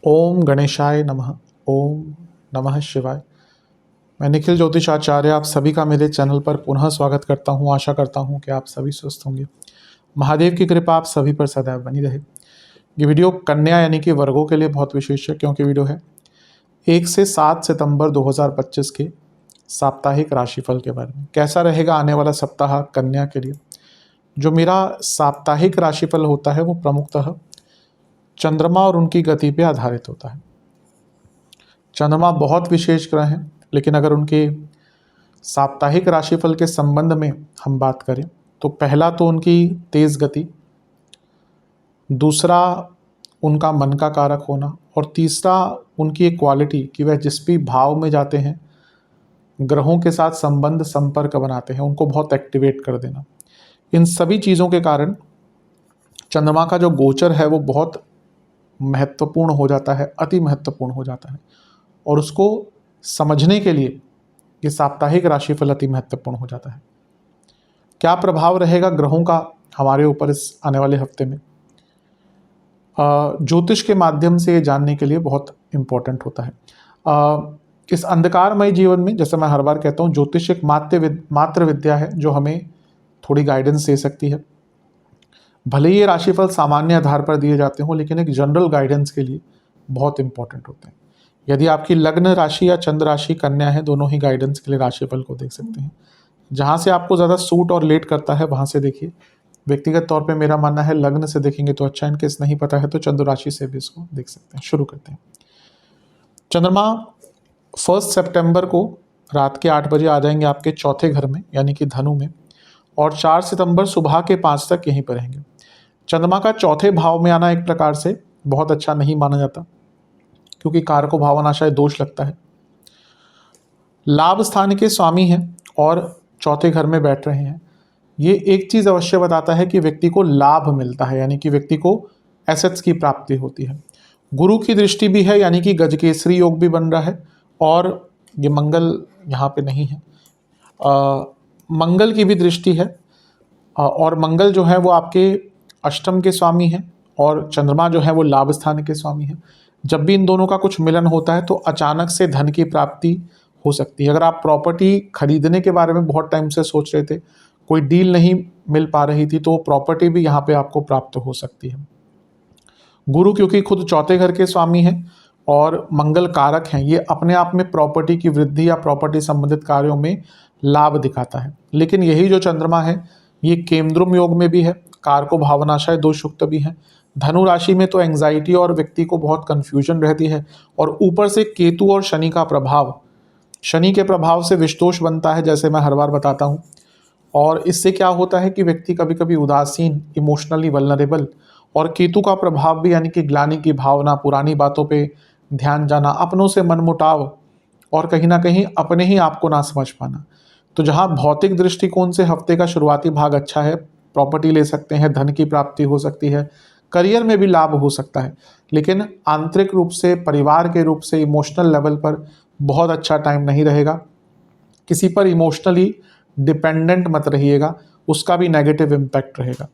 ओम गणेशाय नमः। ओम नमः शिवाय। मैं निखिल ज्योतिषाचार्य आप सभी का मेरे चैनल पर पुनः स्वागत करता हूं। आशा करता हूं कि आप सभी स्वस्थ होंगे। महादेव की कृपा आप सभी पर सदैव बनी रहे। ये वीडियो कन्या यानी कि वर्गों के लिए बहुत विशेष है, क्योंकि वीडियो है 1 से 7 सितंबर 2025 के साप्ताहिक राशिफल के बारे में। कैसा रहेगा आने वाला सप्ताह कन्या के लिए। जो मेरा साप्ताहिक राशिफल होता है वो प्रमुखतः चंद्रमा और उनकी गति पे आधारित होता है। चंद्रमा बहुत विशेष ग्रह हैं, लेकिन अगर उनके साप्ताहिक राशिफल के संबंध में हम बात करें तो पहला तो उनकी तेज गति, दूसरा उनका मन का कारक होना, और तीसरा उनकी एक क्वालिटी कि वह जिस भी भाव में जाते हैं ग्रहों के साथ संबंध संपर्क बनाते हैं, उनको बहुत एक्टिवेट कर देना। इन सभी चीज़ों के कारण चंद्रमा का जो गोचर है वो बहुत महत्वपूर्ण हो जाता है, अति महत्वपूर्ण हो जाता है, और उसको समझने के लिए ये साप्ताहिक राशिफल अति महत्वपूर्ण हो जाता है। क्या प्रभाव रहेगा ग्रहों का हमारे ऊपर इस आने वाले हफ्ते में, ज्योतिष के माध्यम से ये जानने के लिए बहुत इम्पोर्टेंट होता है। इस अंधकारमय जीवन में, जैसे मैं हर बार कहता हूँ, ज्योतिष एक मात्र विद्या है जो हमें थोड़ी गाइडेंस दे सकती है। भले ही ये राशिफल सामान्य आधार पर दिए जाते हों, लेकिन एक जनरल गाइडेंस के लिए बहुत इंपॉर्टेंट होते हैं। यदि आपकी लग्न राशि या चंद्र राशि कन्या है, दोनों ही गाइडेंस के लिए राशिफल को देख सकते हैं। जहाँ से आपको ज़्यादा सूट और लेट करता है वहाँ से देखिए। व्यक्तिगत तौर पे मेरा मानना है लग्न से देखेंगे तो अच्छा, इनकेस नहीं पता है तो चंद्र राशि से भी इसको देख सकते हैं। शुरू करते हैं। चंद्रमा 1 सितंबर को रात के 8 बजे आ जाएंगे आपके चौथे घर में यानी कि धनु में, और 4 सितंबर सुबह के 5 तक यहीं पर रहेंगे। चंद्रमा का चौथे भाव में आना एक प्रकार से बहुत अच्छा नहीं माना जाता, क्योंकि कारको भावनाशय दोष लगता है। लाभ स्थान के स्वामी हैं और चौथे घर में बैठ रहे हैं। ये एक चीज़ अवश्य बताता है कि व्यक्ति को लाभ मिलता है, यानी कि व्यक्ति को एसेट्स की प्राप्ति होती है। गुरु की दृष्टि भी है, यानी कि गजकेसरी योग भी बन रहा है, और ये मंगल यहाँ पे नहीं है, मंगल की भी दृष्टि है। और मंगल जो है वो आपके अष्टम के स्वामी हैं, और चंद्रमा जो है वो लाभ स्थान के स्वामी हैं। जब भी इन दोनों का कुछ मिलन होता है तो अचानक से धन की प्राप्ति हो सकती है। अगर आप प्रॉपर्टी खरीदने के बारे में बहुत टाइम से सोच रहे थे, कोई डील नहीं मिल पा रही थी, तो प्रॉपर्टी भी यहाँ पे आपको प्राप्त हो सकती है। गुरु क्योंकि खुद चौथे घर के स्वामी हैं और मंगल कारक हैं, ये अपने आप में प्रॉपर्टी की वृद्धि या प्रॉपर्टी संबंधित कार्यों में लाभ दिखाता है। लेकिन यही जो चंद्रमा है ये केमद्रुम योग में भी है, कारको भावनाशय दोष युक्त भी है। धनु राशि में तो एंग्जाइटी और व्यक्ति को बहुत कन्फ्यूजन रहती है, और ऊपर से केतु और शनि का प्रभाव, शनि के प्रभाव से विषदोष बनता है, जैसे मैं हर बार बताता हूँ। और इससे क्या होता है कि व्यक्ति कभी कभी उदासीन, इमोशनली वल्नरेबल, और केतु का प्रभाव भी यानी कि ग्लानि की भावना, पुरानी बातों पे ध्यान जाना, अपनों से मनमुटाव, और कहीं ना कहीं अपने ही आप को ना समझ पाना। तो जहाँ भौतिक दृष्टिकोण से हफ्ते का शुरुआती भाग अच्छा है, प्रॉपर्टी ले सकते हैं, धन की प्राप्ति हो सकती है, करियर में भी लाभ हो सकता है, लेकिन आंतरिक रूप से, परिवार के रूप से, इमोशनल लेवल पर बहुत अच्छा टाइम नहीं रहेगा। किसी पर इमोशनली डिपेंडेंट मत रहिएगा, उसका भी नेगेटिव इम्पैक्ट रहेगा।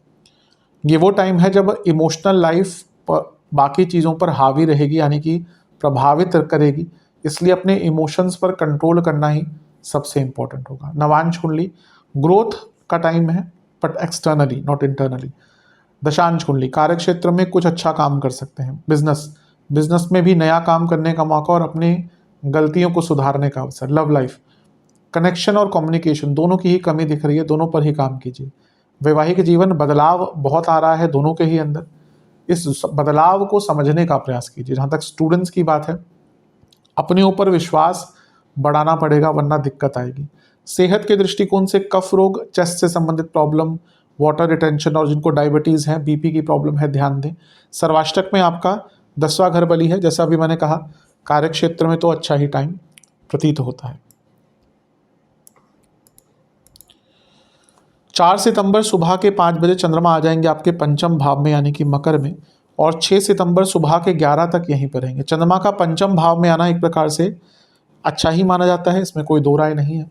ये वो टाइम है जब इमोशनल लाइफ बाकी चीज़ों पर हावी रहेगी, यानी कि प्रभावित करेगी। इसलिए अपने इमोशंस पर कंट्रोल करना ही सबसे इम्पोर्टेंट होगा। नवांश कुंडली ग्रोथ का टाइम है, बट एक्सटर्नली नॉट इंटरनली। दशांश कुंडली कार्य क्षेत्र में कुछ अच्छा काम कर सकते हैं। बिजनेस में भी नया काम करने का मौका और अपनी गलतियों को सुधारने का अवसर। लव लाइफ, कनेक्शन और कम्युनिकेशन दोनों की ही कमी दिख रही है, दोनों पर ही काम कीजिए। वैवाहिक जीवन बदलाव बहुत आ रहा है दोनों के ही अंदर, इस बदलाव को समझने का प्रयास कीजिए। जहाँ तक स्टूडेंट्स की बात है, अपने ऊपर विश्वास बढ़ाना पड़ेगा, वरना दिक्कत आएगी। सेहत के दृष्टिकोण से कफ रोग, चेस्ट से संबंधित प्रॉब्लम, वाटर रिटेंशन, और जिनको डायबिटीज़ है, बीपी की प्रॉब्लम है, ध्यान दें। सर्वाष्टक में आपका 10वां घर बली है, जैसा अभी मैंने कहा। कार्य क्षेत्र में तो अच्छा ही टाइम प्रतीत होता है। 4 सितंबर सुबह के 5 बजे चंद्रमा आ जाएंगे आपके पंचम भाव में यानी कि मकर में, और 6 सितंबर सुबह के 11 तक यहीं पर रहेंगे। चंद्रमा का पंचम भाव में आना एक प्रकार से अच्छा ही माना जाता है, इसमें कोई दो राय नहीं है।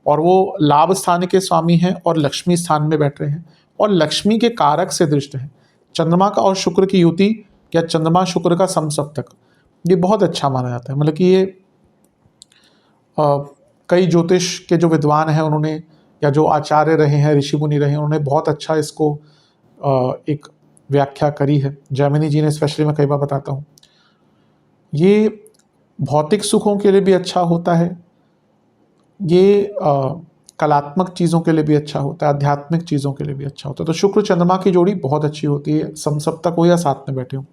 और वो लाभ स्थान के स्वामी हैं और लक्ष्मी स्थान में बैठ रहे हैं, और लक्ष्मी के कारक से दृष्ट हैं। चंद्रमा का और शुक्र की युति या चंद्रमा शुक्र का समसप्तक, ये बहुत अच्छा माना जाता है। मतलब कि ये कई ज्योतिष के जो विद्वान हैं उन्होंने, या जो आचार्य रहे हैं, ऋषि मुनि रहे हैं, उन्होंने बहुत अच्छा इसको एक व्याख्या करी है। जैमिनी जी ने स्पेशली, मैं कई बार बताता हूँ, ये भौतिक सुखों के लिए भी अच्छा होता है, ये कलात्मक चीज़ों के लिए भी अच्छा होता है, आध्यात्मिक चीज़ों के लिए भी अच्छा होता है। तो शुक्र चंद्रमा की जोड़ी बहुत अच्छी होती है, समसप्तक हो या साथ में बैठे हो।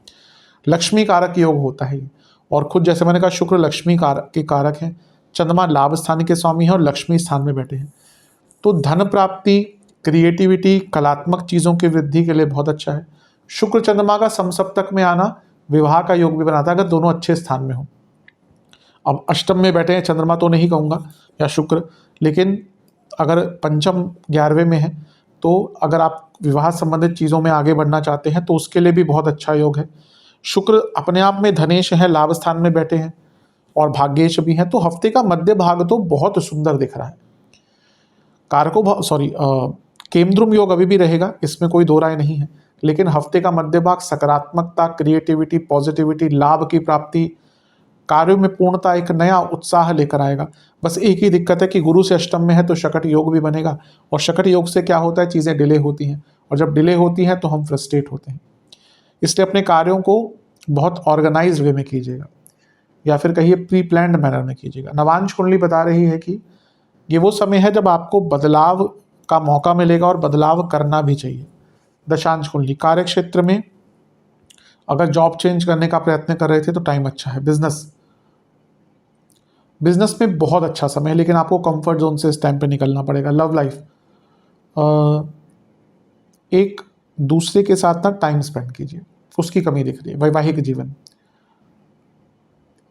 लक्ष्मी कारक योग होता है ये, और खुद जैसे मैंने कहा शुक्र लक्ष्मी कारक के कारक हैं, चंद्रमा लाभ स्थान के स्वामी हैं और लक्ष्मी स्थान में बैठे हैं। तो धन प्राप्ति, क्रिएटिविटी, कलात्मक चीज़ों की वृद्धि के लिए बहुत अच्छा है। शुक्र चंद्रमा का समसप्तक में आना विवाह का योग भी बनाता है, अगर दोनों अच्छे स्थान में हो। अब अष्टम में बैठे हैं चंद्रमा तो नहीं कहूँगा, या शुक्र, लेकिन अगर पंचम 11वें में है, तो अगर आप विवाह संबंधित चीज़ों में आगे बढ़ना चाहते हैं तो उसके लिए भी बहुत अच्छा योग है। शुक्र अपने आप में धनेश है, लाभ स्थान में बैठे हैं और भाग्येश भी हैं, तो हफ्ते का मध्य भाग तो बहुत सुंदर दिख रहा है। केमद्रुम योग अभी भी रहेगा, इसमें कोई दो राय नहीं है, लेकिन हफ्ते का मध्य भाग सकारात्मकता, क्रिएटिविटी, पॉजिटिविटी, लाभ की प्राप्ति, कार्यों में पूर्णता, एक नया उत्साह लेकर आएगा। बस एक ही दिक्कत है कि गुरु से अष्टम में है तो शकट योग भी बनेगा, और शकट योग से क्या होता है, चीज़ें डिले होती हैं, और जब डिले होती हैं तो हम फ्रस्ट्रेट होते हैं। इसलिए अपने कार्यों को बहुत ऑर्गेनाइज्ड वे में कीजिएगा, या फिर कहिए प्री प्लान्ड मैनर में कीजिएगा। नवांश कुंडली बता रही है कि ये वो समय है जब आपको बदलाव का मौका मिलेगा और बदलाव करना भी चाहिए। दशांश कुंडली कार्य क्षेत्र में अगर जॉब चेंज करने का प्रयत्न कर रहे थे तो टाइम अच्छा है। बिजनेस में बहुत अच्छा समय है, लेकिन आपको कंफर्ट जोन से इस टाइम पे निकलना पड़ेगा। लव लाइफ, एक दूसरे के साथ ना टाइम स्पेंड कीजिए, उसकी कमी दिख रही है। वैवाहिक जीवन,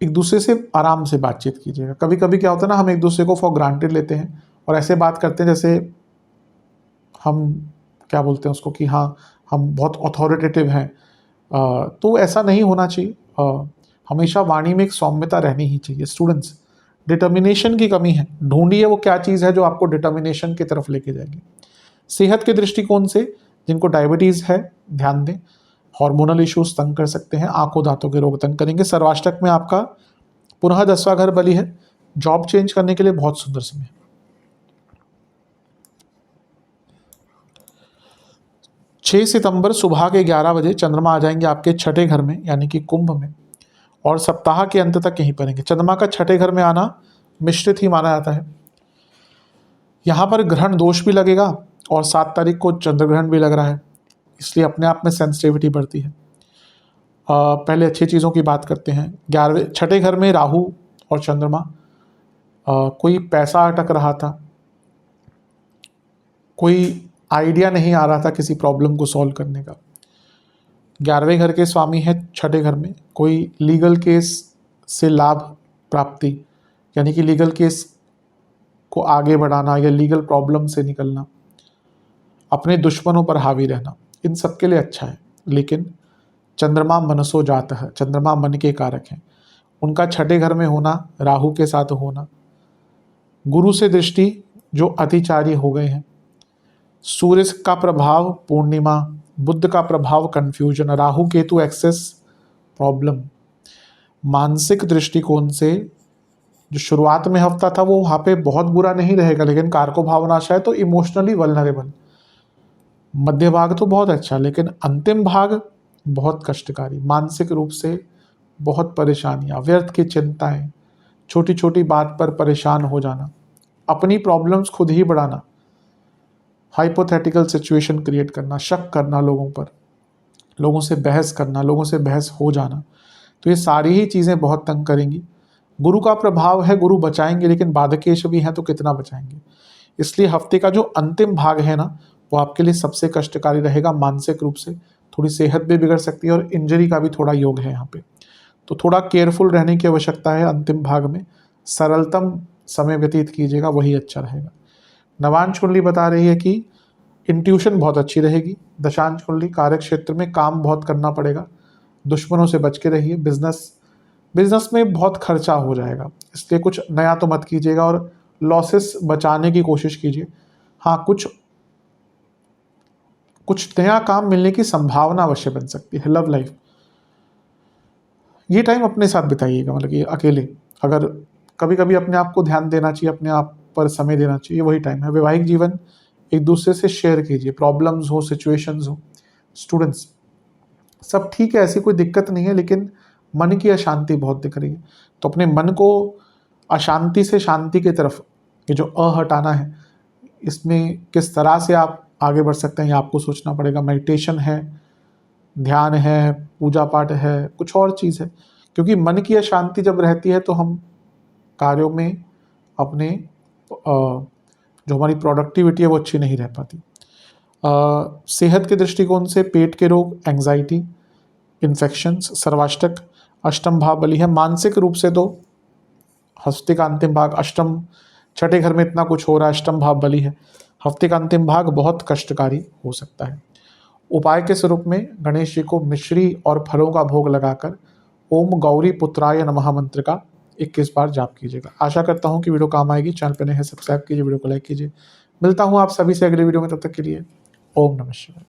एक दूसरे से आराम से बातचीत कीजिएगा। कभी कभी क्या होता है ना, हम एक दूसरे को फॉर ग्रांटेड लेते हैं और ऐसे बात करते हैं जैसे हम क्या बोलते हैं उसको, कि हाँ हम बहुत अथॉरिटेटिव हैं। तो ऐसा नहीं होना चाहिए। हमेशा वाणी में एक सौम्यता रहनी ही चाहिए। स्टूडेंट्स, डिटर्मिनेशन की कमी है, ढूंढिए वो क्या चीज़ है जो आपको डिटर्मिनेशन की तरफ लेके जाएगी। सेहत के दृष्टिकोण से जिनको डायबिटीज़ है ध्यान दें, हार्मोनल इश्यूज तंग कर सकते हैं, आंखों दांतों के रोग तंग करेंगे। सर्वाष्टक में आपका पुनः 10वां घर बलि है, जॉब चेंज करने के लिए बहुत सुंदर समय है। 6 सितंबर सुबह के 11 बजे चंद्रमा आ जाएंगे आपके छठे घर में, यानी कि कुंभ में, और सप्ताह के अंत तक यहीं पड़ेंगे। चंद्रमा का छठे घर में आना मिश्रित ही माना जाता है। यहाँ पर ग्रहण दोष भी लगेगा और 7 तारीख को चंद्र ग्रहण भी लग रहा है, इसलिए अपने आप में सेंसिटिविटी बढ़ती है। पहले अच्छी चीज़ों की बात करते हैं। 11वें छठे घर में राहु और चंद्रमा, कोई पैसा अटक रहा था, कोई आइडिया नहीं आ रहा था किसी प्रॉब्लम को सॉल्व करने का। 11वें घर के स्वामी है छठे घर में, कोई लीगल केस से लाभ प्राप्ति, यानी कि लीगल केस को आगे बढ़ाना या लीगल प्रॉब्लम से निकलना, अपने दुश्मनों पर हावी रहना, इन सब के लिए अच्छा है। लेकिन चंद्रमा मनसो जात है, चंद्रमा मन के कारक हैं, उनका छठे घर में होना, राहु के साथ होना, गुरु से दृष्टि जो अतिचारी हो गए हैं, सूर्य का प्रभाव पूर्णिमा, बुध का प्रभाव confusion, Rahu Ketu excess problem. मानसिक दृष्टिकोण से जो शुरुआत में हफ्ता था वो वहाँ पे बहुत बुरा नहीं रहेगा, लेकिन कारको भावनाशा है तो इमोशनली वल्नरेबल। मध्य भाग तो बहुत अच्छा, लेकिन अंतिम भाग बहुत कष्टकारी, मानसिक रूप से बहुत परेशानियाँ, व्यर्थ की चिंताएं, छोटी छोटी बात पर परेशान हो जाना, अपनी प्रॉब्लम्स खुद ही बढ़ाना, हाइपोथेटिकल सिचुएशन क्रिएट करना, शक करना लोगों पर, लोगों से बहस करना, लोगों से बहस हो जाना, तो ये सारी ही चीज़ें बहुत तंग करेंगी। गुरु का प्रभाव है, गुरु बचाएंगे, लेकिन बाधकेश भी हैं तो कितना बचाएंगे। इसलिए हफ्ते का जो अंतिम भाग है ना, वो आपके लिए सबसे कष्टकारी रहेगा। मानसिक रूप से थोड़ी सेहत भी बिगड़ सकती है और इंजरी का भी थोड़ा योग है यहाँ पे, तो थोड़ा केयरफुल रहने की आवश्यकता है। अंतिम भाग में सरलतम समय व्यतीत कीजिएगा, वही अच्छा रहेगा। नवांश कुंडली बता रही है कि इंट्यूशन बहुत अच्छी रहेगी। दशांश कुंडली कार्य क्षेत्र में काम बहुत करना पड़ेगा, दुश्मनों से बच के रहिए। बिजनेस में बहुत खर्चा हो जाएगा, इसलिए कुछ नया तो मत कीजिएगा और लॉसेस बचाने की कोशिश कीजिए। हाँ, कुछ नया काम मिलने की संभावना अवश्य बन सकती है। लव लाइफ, ये टाइम अपने साथ बिताइएगा, मतलब कि अकेले, अगर कभी कभी अपने आप को ध्यान देना चाहिए, अपने आप पर समय देना चाहिए, वही टाइम है। वैवाहिक जीवन एक दूसरे से शेयर कीजिए, प्रॉब्लम्स हो, सिचुएशंस हो। स्टूडेंट्स, सब ठीक है, ऐसी कोई दिक्कत नहीं है, लेकिन मन की अशांति बहुत दिख रही है। तो अपने मन को अशांति से शांति की तरफ, ये जो हटाना है, इसमें किस तरह से आप आगे बढ़ सकते हैं, ये आपको सोचना पड़ेगा। मेडिटेशन है, ध्यान है, पूजा पाठ है, कुछ और चीज़ है। क्योंकि मन की अशांति जब रहती है तो हम कार्यों में अपने जो हमारी प्रोडक्टिविटी है वो अच्छी नहीं रह पाती। सेहत के दृष्टिकोण से पेट के रोग, एंजाइटी, इन्फेक्शंस, सर्वाष्टक अष्टम भाव बली है। मानसिक रूप से तो हफ्ते का अंतिम भाग, अष्टम, छठे घर में इतना कुछ हो रहा है, अष्टम भाव बली है। हफ्ते का अंतिम भाग बहुत कष्टकारी हो सकता है। उपाय के स्वरूप में गणेश जी को मिश्री और फलों का भोग लगाकर ओम गौरी पुत्राय नमः मंत्र का 21 बार जाप कीजिएगा। आशा करता हूँ कि वीडियो काम आएगी। चैनल पर नए हैं, सब्सक्राइब कीजिए, वीडियो को लाइक कीजिए। मिलता हूँ आप सभी से अगले वीडियो में, तब तक के लिए ओम नमः शिवाय।